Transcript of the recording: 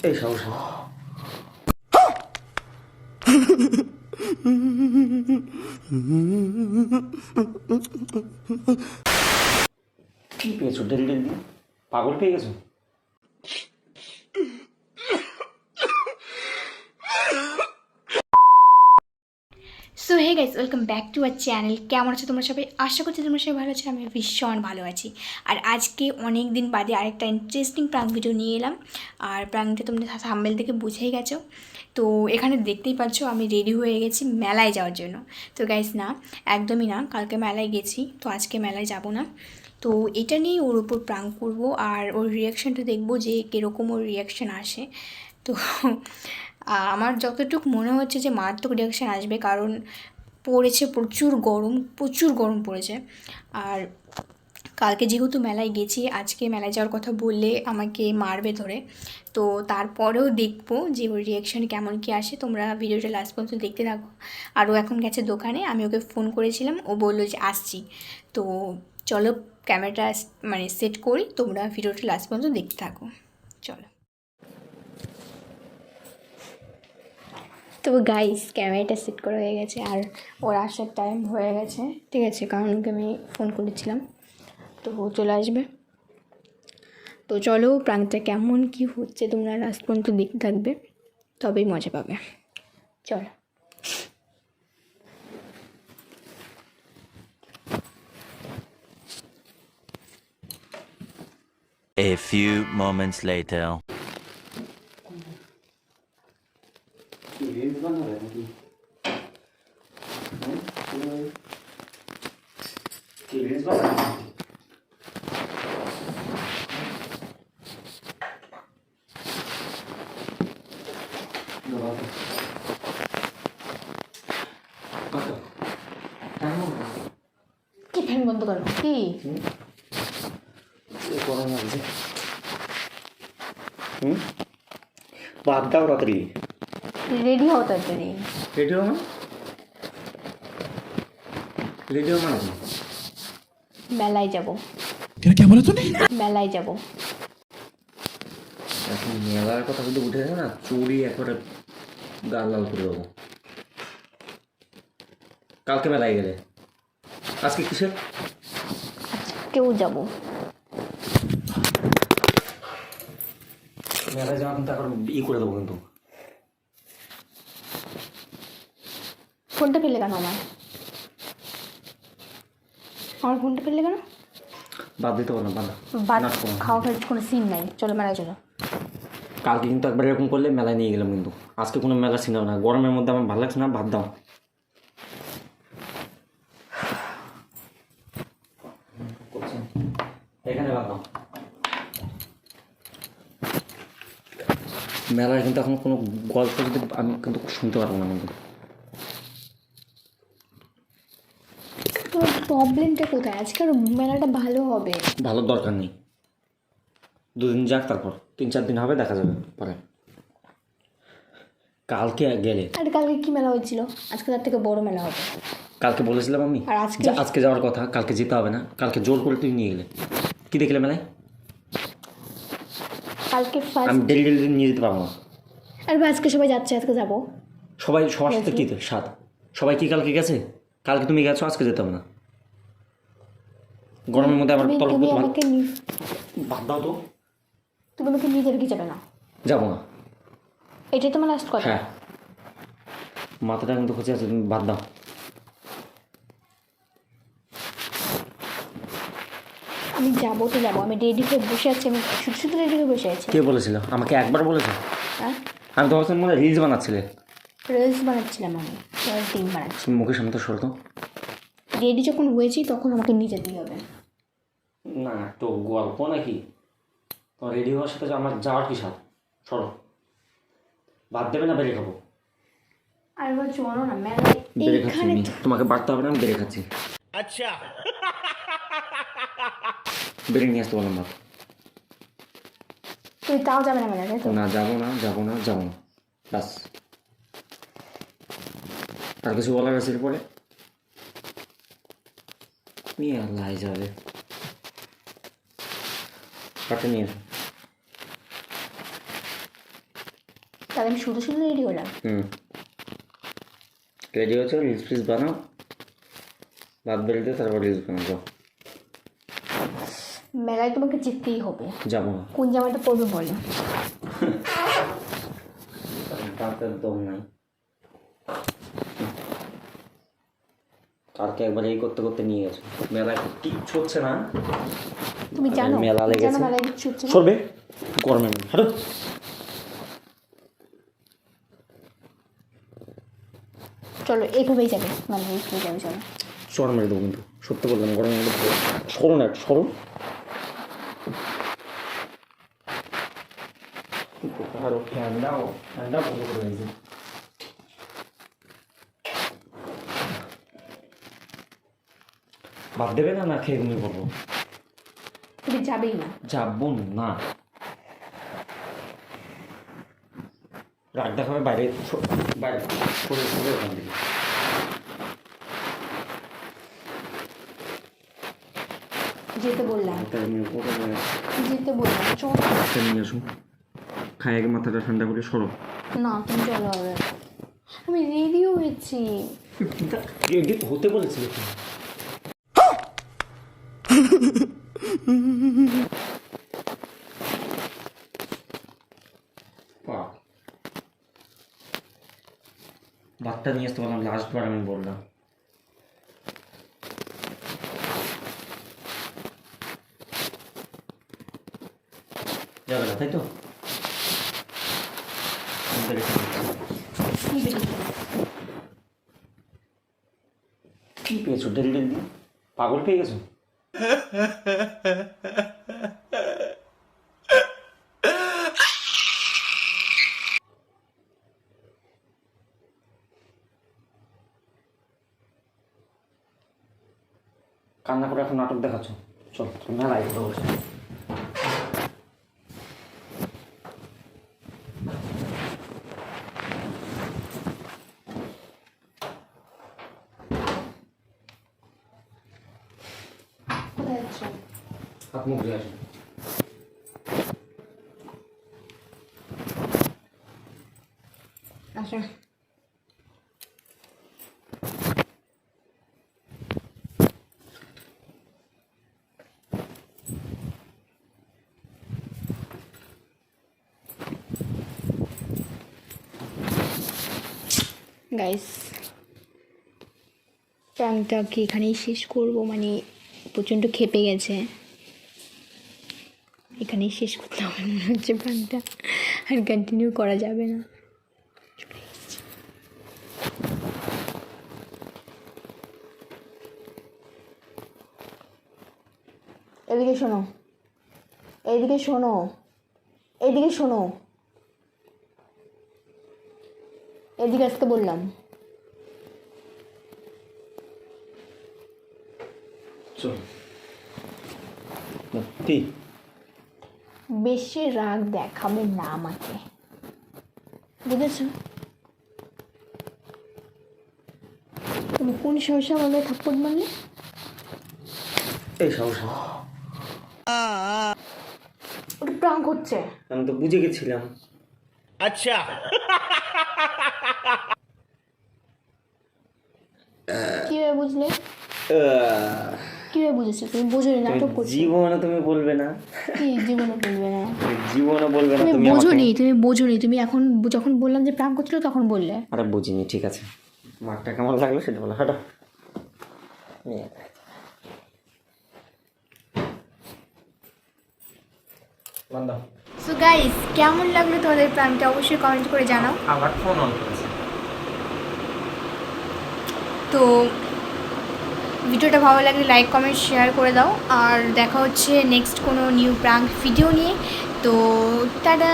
এই সাহস কি পেয়েছো? ডেলি ডেলি পাগল পেয়ে গেছো? So hey guys, welcome back to our channel. কেমন আছো তোমরা সবাই? আশা করছি তোমরা সবাই ভালো আছো। আমি ভীষণ ভালো আছি। আর আজকে অনেক দিন বাদে আরেকটা ইন্টারেস্টিং প্রাঙ্ক ভিডিও নিয়ে এলাম। আর প্রাঙ্কটা তোমরা থাম্বনেল থেকে বুঝেই গেছো। তো এখানে দেখতেই পাচ্ছ আমি রেডি হয়ে গেছি মেলায় যাওয়ার জন্য। তো গাইস না, একদমই না, কালকে মেলায় গেছি, তো আজকে মেলায় যাব না। তো এটা নিয়েই ওর উপর প্রাঙ্ক করবো আর ওর রিয়াকশানটা দেখবো যে কীরকম ওর রিয়াকশান আসে। তো আমার যতটুকু মনে হচ্ছে যে মারাত্মক রিয়াকশান আসবে, কারণ পড়েছে প্রচুর গরম পড়েছে। আর কালকে যেহেতু মেলায় গেছি, আজকে মেলায় যাওয়ার কথা বললে আমাকে মারবে ধরে। তো তারপরেও দেখবো যে ওর রিয়াকশান কেমন কী আসে। তোমরা ভিডিওটা লাস্ট পর্যন্ত দেখতে থাকো। আর ও এখন গেছে দোকানে, আমি ওকে ফোন করেছিলাম, ও বললো যে আসছি। তো চলো ক্যামেরাটা সেট করি, তোমরা ভিডিওটা লাস্ট পর্যন্ত দেখতে থাকো। চলো। তো গাইস, ক্যামেরাটা সেট করা হয়ে গেছে আর ওর আসার টাইম হয়ে গেছে, ঠিক আছে, কারণ ওকে আমি ফোন করেছিলাম, তো ও চলে আসবে। তো চলো, প্রাঙ্কটা কেমন কি হচ্ছে তোমরা লাস্ট পর্যন্ত দেখতে থাকবে, তবেই মজা পাবে। চলো। A few moments later. কি ফ্যান বন্ধ করো? কি গরম লাগছে? বাদ দাও রাত্রি। রেডি হও তাড়াতাড়ি। রেডিও মানে? রেডিও মানে কি? মেলায় যাব। क्या बोला तूने? মেলায় যাব। এখন মেলার কথা যদি উঠে যাবে না, চুরি একবারে গাল লাল করে দেবো। কালকে মেলায় গেলে, আজকে কিসের? কেউ যাব। মেলায় যাওয়া কিন্তু এখন করে দেবো কিন্তু। ফোনটা ফেললে কেন আমার ফোনটা ফেললে কেন? বাদ দিতে পারো না, বাদ খাওয়া খাওয়ার কোনো সিন নাই, চলো মেলায় চলো। কালকে কিন্তু একবার এরকম করলে মেলায় নিয়ে গেলাম কিন্তু, আজকে কোনো মেলা ছিল না। গরমের মধ্যে আমার ভালো লাগছে না, বাদ দাও। এখানে বাদ দাও। মেলায় কিন্তু এখন কোনো গল্প যদি আমি কিন্তু শুনতে পারবো না কিন্তু। তোমার প্রবলেমটা কোথায়? আজকাল মেলাটা ভালো হবে। ভালো দরকার নেই, দুদিন যাক, তারপর 3-4 দিন হবে, দেখা যাবে পরে। কালকে গেলে, আর কালকে কি মেলা হয়েছিল? আজকে তার থেকে বড় মেলা হবে। কালকে বলেছিলাম আমি আর আজকে যাওয়ার কথা, কালকে যেতে হবে না। কালকে জোর করে তুই নিয়ে গেলে, কি দেখলে মেলায়? কালকে আমি ডেলি ডেলি নিয়ে যেতে পারবো না। আর আজকে সবাই যাচ্ছে, আজকে যাবো। সবার সাথে কী সাথ? সবাই কি কালকে গেছে? কালকে তুমি গেছো, আজকে যেতে হবে না। গরমের মধ্যে আমার তুমি আমাকে বাদ দাও তো। তুমি আমাকে নিয়ে যাবে কি যাবে না? যাবো না। এটাই তোমার লাস্ট কথা? হ্যাঁ, মাথাটা কিন্তু খুঁজে আছে, তুমি বাদ দাও। আমি যাবো তো যাবো, আমি রেডি হয়ে বসে আছি, আমি শুধু রেডি হয়ে বসে আছি। কে বলেছিল? আমাকে একবার বলেছে? হ্যাঁ, আমি তো ভাবছিলাম মনে রিলস বানাচ্ছিলে। রিলস বানাচ্ছিলাম, আমি ডিম বানাচ্ছি। তুমি মুখের সামনে তো সরো তো। রেডি যখন হয়েছি তখন আমাকে নিয়ে যেতেই হবে। না, তো গল্প নাকি? তোমার রেডি হওয়ার সাথে আমার যাওয়ার কি সাথ? সরো, বাদ দেবে না, বেড়ে খাবো। আর এবার চলো না মেলায়। বেড়ে খাচ্ছি আমি, তোমাকে বাড়তে হবে না, আমি বেড়ে খাচ্ছি। अच्छा বেড়ে নিয়ে আসতে বললাম ভাত। তুই তাও যাবে না মেলায়, তাই তো? না, যাবো না বাস। আর কিছু বলার আছে এরপরে? নিয়ে আল্লাহ যাবে, কাটে নিয়ে এসো। তাহলে আমি শুধু শুধু রেডি হলাম। রেডি হয়েছে, রিলস ফিলস বানাও, ভাত বেরোতে তারপর রিলস বানাবো। মেলায় তোমাকে যেতেই হবে। যাবো না, কোন জামাটা পরবে বলো? দাঁতের দম নাই। কালকে একবার এই করতে করতে নিয়ে গেছে, মেলায় কিচ্ছু হচ্ছে না। তুমি জানো মেলা লেগেছে, মেলায় কিচ্ছু হচ্ছে না। সরবে গরমে হাঁটো। চলো এভাবেই যাবে, মেলায় এভাবেই যাবে, চলো। চড় মেরে দেবো কিন্তু, সত্যি বললাম গরমের মধ্যে সরো না, একটু সরো। আরো ফ্যানটাও বন্ধ করে দিয়েছি। ভাত দেবে না, না খেয়ে ঘুমিয়ে পড়বো? তুমি যাবেই না। যাবো না, রাগ দেখাবে বাইরে, বাইরে সরে সরে ওখান থেকে। যেতে বললাম, যেতে বললাম, চলো। নিয়ে আসুন, খাই আগে মাথাটা ঠান্ডা করে সরো। না তুমি চলো হবে, আমি রেডিও হয়েছি। রেডি হতে বলেছিল তুমি। ভাতটা নিয়ে আসতে বললাম, লাস্টবার আমি বললাম। যাবে না তাই তো? কি পেয়েছো ডেলি ডেলি? পাগল পেয়ে গেছো? কান্না করে এখন নাটক দেখাচ্ছ? চল মেলায় বসে। কোথায় যাচ্ছ? হাত মুখ ধুয়ে আসুন। আসো। গাইস, প্রাণটা কি এখানেই শেষ করবো, মানে প্রচণ্ড খেপে গেছে, এখানেই শেষ করতে হবে মনে হচ্ছে প্রাণটা, আর কন্টিনিউ করা যাবে না। এদিকে শোনো, এইদিকে শোনো, এইদিকে শোনো, এদিকে আসতে বললাম। চল কি বেশি রাগ দেখাবে না আমাকে, বুঝেছ? তুমি কোন সাহসে আমাকে থাপ্পড় মারলে? এই সাহস? ওটা প্রাঙ্ক হচ্ছে। আমি তো বুঝে গেছিলাম। अच्छा কিভাবে বুঝলে? কিভাবে বুঝেছো? তুমি বোঝোনি, নাটক করছো। জীবনে তুমি বলবে না, কি জীবনে বলবে না? জীবনে বলবে না। তুমি তুমি বোঝোনি, তুমি বোঝোনি, তুমি এখন যখন বললাম যে প্রাঙ্ক করছিল তখন বললে। আরে বুঝিনি, ঠিক আছে। মারটা কেমন লাগলো সেটা বলো, হাঁটো। সো গাইস, কেমন লাগলো তোমাদের প্রাঙ্কটা অবশ্যই কমেন্ট করে জানাও। আবার ফোন অন করেছে। তো ভিডিওটা ভালো লাগলে লাইক কমেন্ট শেয়ার করে দাও, আর দেখা হচ্ছে নেক্সট কোনো নিউ প্রাঙ্ক ভিডিও নিয়ে। তো টাটা।